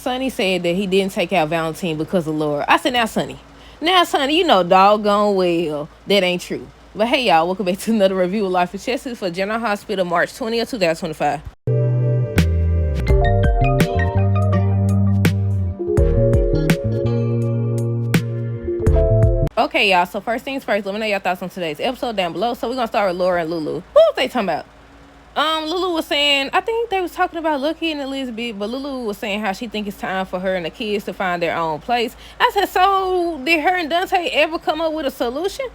Sonny said that he didn't take out Valentine because of Laura. I said, now, Sonny, you know doggone well that ain't true. But hey, y'all, welcome back to another review of Life lchessica for General Hospital, March 20th, 2025. Okay, y'all, so first things first, let me know your thoughts on today's episode down below. So we're going to start with Laura and Lulu. What was they talking about? Lulu was saying, I think they was talking about Lucky and Elizabeth, but Lulu was saying how she think it's time for her and the kids to find their own place. I said, so did her and Dante ever come up with a solution?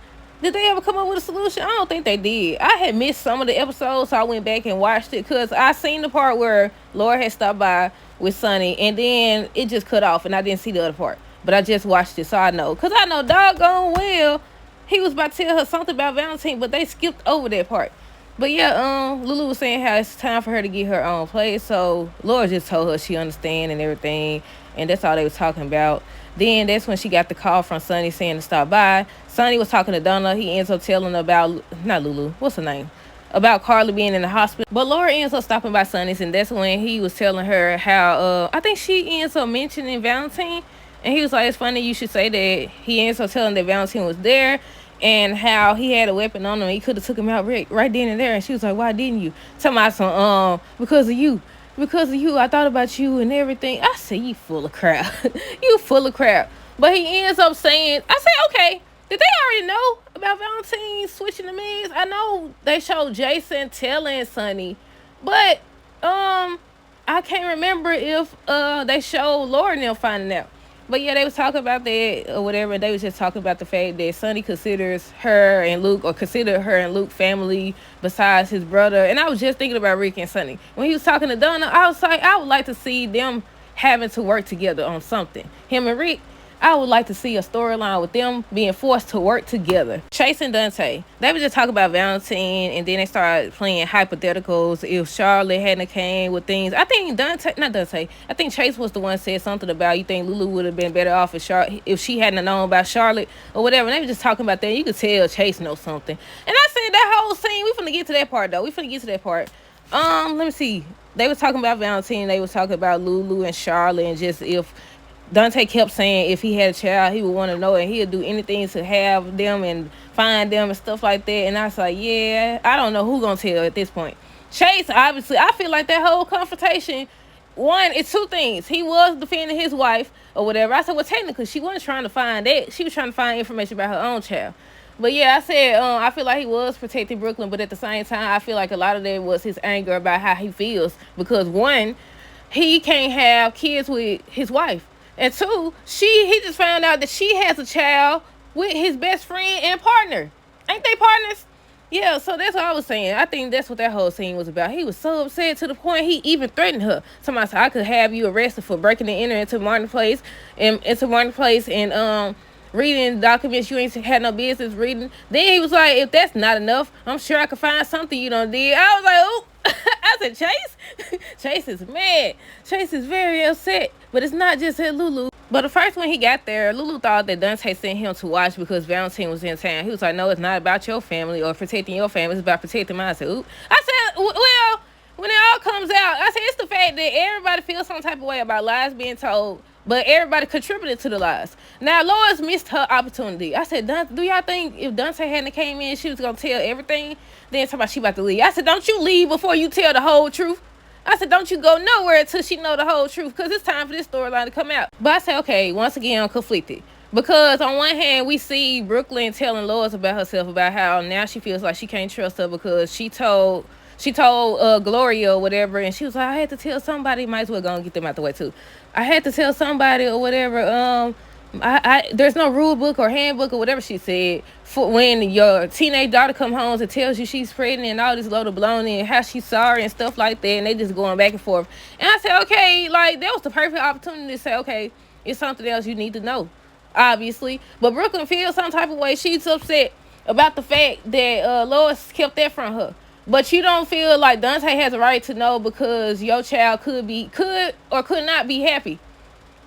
Did they ever come up with a solution? I don't think they did. I had missed some of the episodes, so I went back and watched it because I seen the part where Laura had stopped by with Sonny, and then it just cut off, and I didn't see the other part. But I just watched it, so I know. Because I know doggone well he was about to tell her something about Valentine, but they skipped over that part. But yeah, Lulu was saying how it's time for her to get her own place. So Laura just told her she understand and everything. And that's all they was talking about. Then that's when she got the call from Sonny saying to stop by. Sonny was talking to Donna. He ends up telling her about, not Lulu, what's her name? About Carly being in the hospital. But Laura ends up stopping by Sonny's, and that's when he was telling her how, I think she ends up mentioning Valentine. And he was like, it's funny you should say that. He ends up telling that Valentine was there and how he had a weapon on him. He could have took him out right then and there. And she was like, why didn't you? Talking about some, because of you. Because of you, I thought about you and everything. I said, you full of crap. You full of crap. But he ends up saying, I said, okay, did they already know about Valentine switching the meds? I know they showed Jason telling Sonny, but I can't remember if they showed Laura and them finding out. But yeah, they was talking about that or whatever. And they was just talking about the fact that Sonny considers her and Luke, or considered her and Luke family besides his brother. And I was just thinking about Rick and Sonny. When he was talking to Donna, I was like, I would like to see them having to work together on something. Him and Rick, I would like to see a storyline with them being forced to work together. Chase and Dante, they were just talking about Valentine, and then they started playing hypotheticals. If Charlotte hadn't came with things, I think I think Chase was the one that said something about, you think Lulu would have been better off if she hadn't known about Charlotte or whatever. And they were just talking about that. You could tell Chase knows something. And I said that whole scene, we finna get to that part though. Let me see. They was talking about Valentine. They was talking about Lulu and Charlotte, and just if Dante kept saying if he had a child, he would want to know, and he'd do anything to have them and find them and stuff like that. And I was like, yeah, I don't know who gonna tell at this point. Chase, obviously, I feel like that whole confrontation, one, it's two things. He was defending his wife or whatever. I said, well, technically, she wasn't trying to find that. She was trying to find information about her own child. But yeah, I said, I feel like he was protecting Brooklyn, but at the same time, I feel like a lot of that was his anger about how he feels. Because one, he can't have kids with his wife. And two, he just found out that she has a child with his best friend and partner. Ain't they partners? Yeah, so that's what I was saying. I think that's what that whole scene was about. He was so upset to the point he even threatened her. Somebody said, I could have you arrested for breaking and entering into Martin Place and reading documents you ain't had no business reading. Then he was like, if that's not enough, I'm sure I could find something you done did. I was like, oh. I said, Chase? Chase is mad. Chase is very upset. But it's not just at Lulu. But the first when he got there, Lulu thought that Dante sent him to watch because Valentine was in town. He was like, no, it's not about your family or protecting your family. It's about protecting mine. I said, oop. I said, well, when it all comes out, I said, it's the fact that everybody feels some type of way about lies being told, but everybody contributed to the lies. Now, Lois missed her opportunity. I said, do y'all think if Dante hadn't came in, she was going to tell everything? Then talking about she about to leave. I said, don't you leave before you tell the whole truth. I said, don't you go nowhere until she know the whole truth, because it's time for this storyline to come out. But I said, okay, once again, I'm conflicted. Because on one hand, we see Brooklyn telling Lois about herself, about how now she feels like she can't trust her because she told Gloria or whatever, and she was like, I had to tell somebody. Might as well go and get them out the way too. I had to tell somebody or whatever. There's no rule book or handbook or whatever she said for when your teenage daughter come home and tells you she's pregnant and all this load of baloney and how she's sorry and stuff like that, and they just going back and forth. And I said, okay, like that was the perfect opportunity to say, okay, it's something else you need to know, obviously. But Brooklyn feels some type of way. She's upset about the fact that Lois kept that from her. But you don't feel like Dante has a right to know because your child could or could not be happy.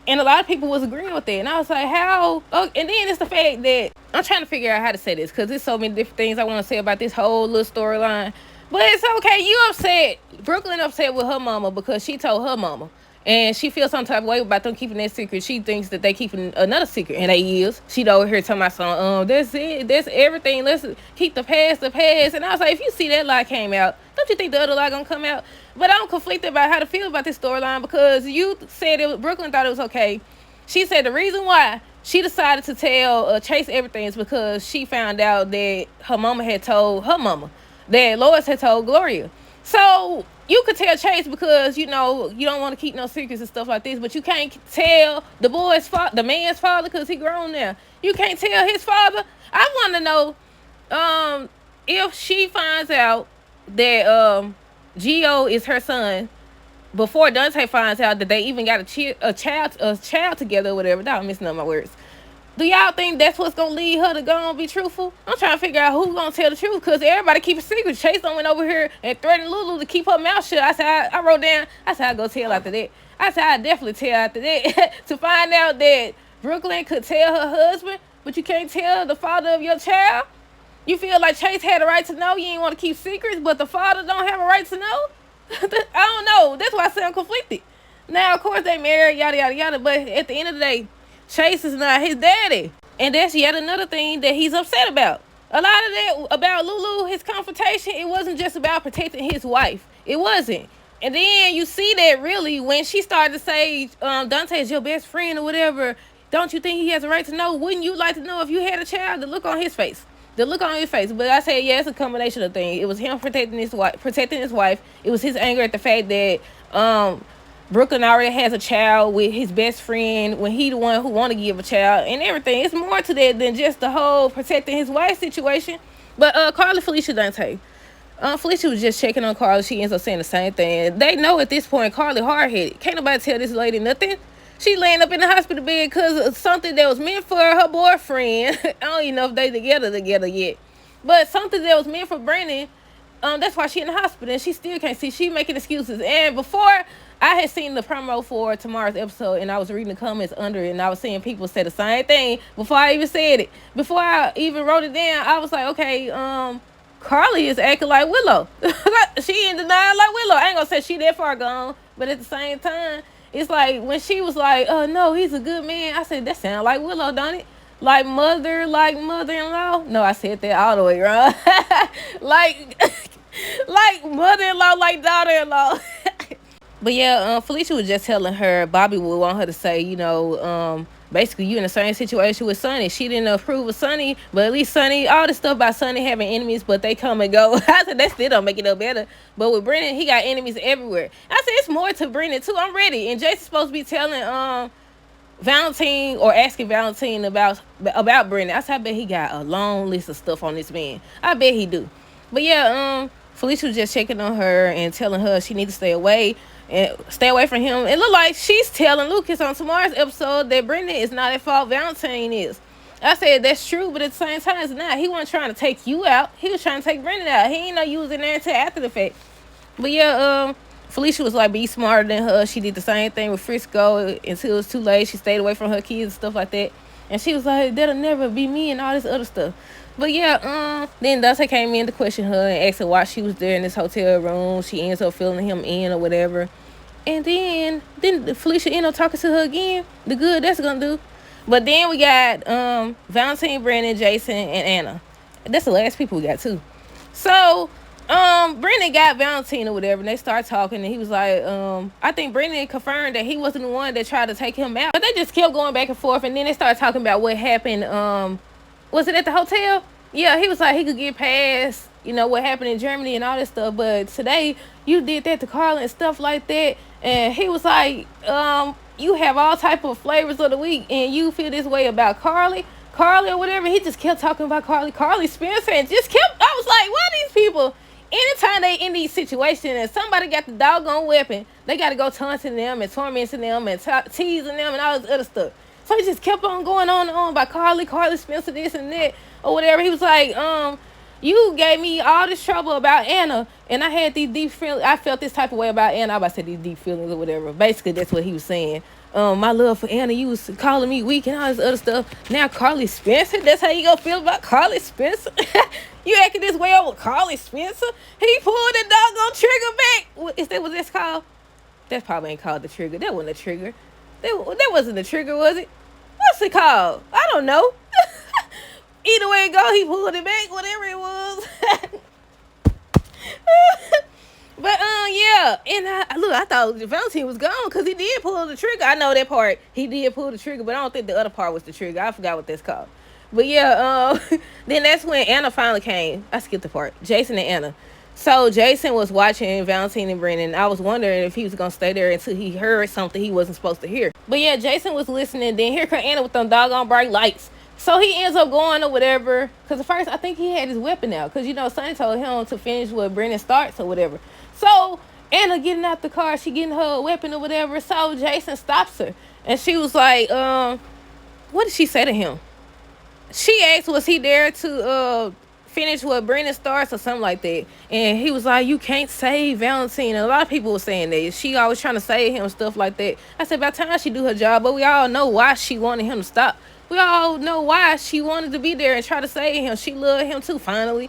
And a lot of people was agreeing with that. And I was like, how? Oh, and then it's the fact that I'm trying to figure out how to say this because there's so many different things I want to say about this whole little storyline. But it's okay. You upset. Brooklyn upset with her mama because she told her mama. And she feels some type of way about them keeping that secret. She thinks that they keeping another secret, and they is. She over here talking about some, that's it, that's everything. Let's keep the past the past. And I was like, if you see that lie came out, don't you think the other lie gonna come out? But I'm conflicted about how to feel about this storyline, because you said Brooklyn thought it was okay. She said the reason why she decided to tell Chase everything is because she found out that her mama had told her mama that Lois had told Gloria. So you could tell Chase because you don't want to keep no secrets and stuff like this, but you can't tell the the man's father, because he grown now. You can't tell his father. I want to know if she finds out that Gio is her son before Dante finds out that they even got a child together or whatever. I'm missing up my words. Do y'all think that's what's gonna lead her to go and be truthful? I'm trying to figure out who's gonna tell the truth, because everybody keep a secret. Chase done went over here and threatened Lulu to keep her mouth shut. I said, I wrote down, I said, I'd go tell after that. I said, I'd definitely tell after that. To find out that Brooklyn could tell her husband, but you can't tell the father of your child? You feel like Chase had a right to know? You ain't want to keep secrets, but the father don't have a right to know? I don't know. That's why I say I'm conflicted. Now, of course, they married, yada, yada, yada, but at the end of the day, Chase is not his daddy. And that's yet another thing that he's upset about. A lot of that about Lulu, his confrontation, it wasn't just about protecting his wife. It wasn't. And then you see that really when she started to say, Dante is your best friend or whatever, don't you think he has a right to know? Wouldn't you like to know if you had a child? The look on his face. The look on his face. But I said, yeah, it's a combination of things. It was him protecting his wife. It was his anger at the fact that Brooklyn already has a child with his best friend when he the one who want to give a child and everything. It's more to that than just the whole protecting his wife situation. But Carly, Felicia, Dante. Felicia was just checking on Carly. She ends up saying the same thing. They know at this point Carly hard-headed. Can't nobody tell this lady nothing. She laying up in the hospital bed because of something that was meant for her boyfriend. I don't even know if they together yet. But something that was meant for Brandon, that's why she in the hospital. And she still can't see. She making excuses. And before, I had seen the promo for tomorrow's episode, and I was reading the comments under it, and I was seeing people say the same thing before I even said it. Before I even wrote it down, I was like, okay, Carly is acting like Willow. She in denial like Willow. I ain't gonna say she that far gone, but at the same time, it's like when she was like, oh no, he's a good man. I said, that sound like Willow, don't it? Like mother-in-law. No, I said that all the way wrong. like mother-in-law, like daughter-in-law. But yeah, Felicia was just telling her Bobby would want her to say, basically you in the same situation with Sonny. She didn't approve of Sonny, but at least Sonny, all this stuff about Sonny having enemies, but they come and go. I said, that still don't make it no better. But with Brennan, he got enemies everywhere. I said, it's more to Brennan too. I'm ready. And Jason's supposed to be telling Valentine or asking Valentine about Brennan. I said, I bet he got a long list of stuff on this man. I bet he do. But yeah, Felicia was just checking on her and telling her she need to stay away from him. It looked like she's telling Lucas on tomorrow's episode that Brendan is not at fault. Valentine is. I said that's true, but at the same time, it's not. He wasn't trying to take you out. He was trying to take Brendan out. He ain't know you was in there until after the fact. But yeah, Felicia was like, be smarter than her. She did the same thing with Frisco until it was too late. She stayed away from her kids and stuff like that. And she was like, that'll never be me and all this other stuff. But yeah, then Dante came in to question her and asked her why she was there in this hotel room. She ends up filling him in or whatever. And then Felicia ended up talking to her again. The good that's gonna do. But then we got Valentine, Brandon, Jason, and Anna. That's the last people we got too. So Brandon got Valentine or whatever, and they start talking, and he was like, I think Brandon confirmed that he wasn't the one that tried to take him out. But they just kept going back and forth, and then they started talking about what happened. Was it at the hotel? Yeah, he was like he could get past, what happened in Germany and all this stuff. But today you did that to Carla and stuff like that. And he was like, you have all type of flavors of the week, and you feel this way about Carly or whatever. He just kept talking about Carly Spencer, and just kept. I was like, why these people? Anytime they in these situations and somebody got the doggone weapon, they got to go taunting them and tormenting them and teasing them and all this other stuff. So he just kept on going on and on about Carly Spencer, this and that or whatever. He was like, you gave me all this trouble about Anna, and I had these deep feelings. I felt this type of way about Anna. I about to say these deep feelings or whatever. Basically, that's what he was saying. My love for Anna, you was calling me weak and all this other stuff. Now Carly Spencer, that's how you gonna feel about Carly Spencer? You acting this way over Carly Spencer? He pulled the doggone trigger back. Is that what that's called? That probably ain't called the trigger. That wasn't a trigger. That wasn't the trigger, was it? What's it called? I don't know. Either way it go, he pulled it back, whatever it was. But yeah, and I thought Valentine was gone because he did pull the trigger. I know that part. He did pull the trigger, but I don't think the other part was the trigger. I forgot what that's called. But yeah, then that's when Anna finally came. I skipped the part. Jason and Anna. So Jason was watching Valentine and Brennan. I was wondering if he was gonna stay there until he heard something he wasn't supposed to hear. But yeah, Jason was listening. Then here come Anna with them doggone bright lights. So he ends up going or whatever. Because at first I think he had his weapon out. Because Sonny told him to finish what Brennan starts or whatever. So Anna getting out the car, she getting her weapon or whatever. So Jason stops her. And she was like, what did she say to him? She asked, was he there to finish what Brennan starts or something like that? And he was like, you can't save Valentine. And a lot of people were saying that. She always trying to save him, stuff like that. I said, by the time she do her job, but we all know why she wanted him to stop. We all know why she wanted to be there and try to save him. She loved him too, finally.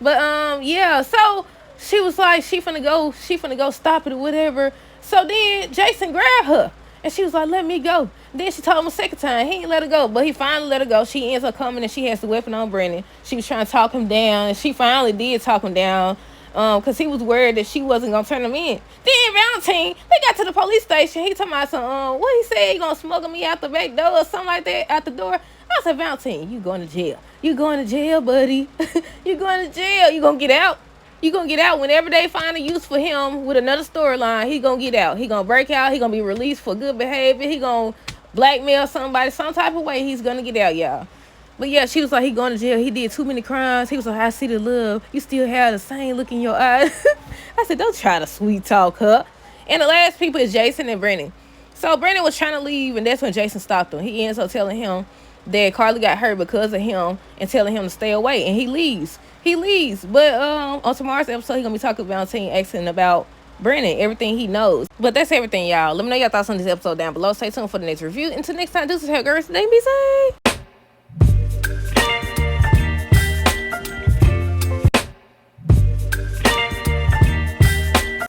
But yeah, so she was like, she finna go stop it or whatever. So then Jason grabbed her. And she was like, let me go. Then she told him a second time. He ain't let her go. But he finally let her go. She ends up coming and she has the weapon on Brennan. She was trying to talk him down. And she finally did talk him down. Because he was worried that she wasn't going to turn him in. Then Valentine, they got to the police station. He talking about some, what he said? He going to smuggle me out the back door or something like that, out the door. I said, Valentine, you going to jail. You going to jail, buddy. You going to jail. You going to get out. You gonna get out whenever they find a use for him with another storyline. He gonna get out. He gonna break out. He gonna be released for good behavior. He gonna blackmail somebody some type of way. He's gonna get out, y'all. But yeah, she was like, he going to jail. He did too many crimes. He was like, I see the love. You still have the same look in your eyes. I said, don't try to sweet talk her. And the last people is Jason and Brennan. So Brennan was trying to leave, and that's when Jason stopped him. He ends up telling him that Carly got hurt because of him and telling him to stay away. And he leaves. But on tomorrow's episode, he's going to be talking about Valentine, asking about Brennan, everything he knows. But that's everything, y'all. Let me know your thoughts on this episode down below. Stay tuned for the next review. Until next time, this is how girls, they be saying.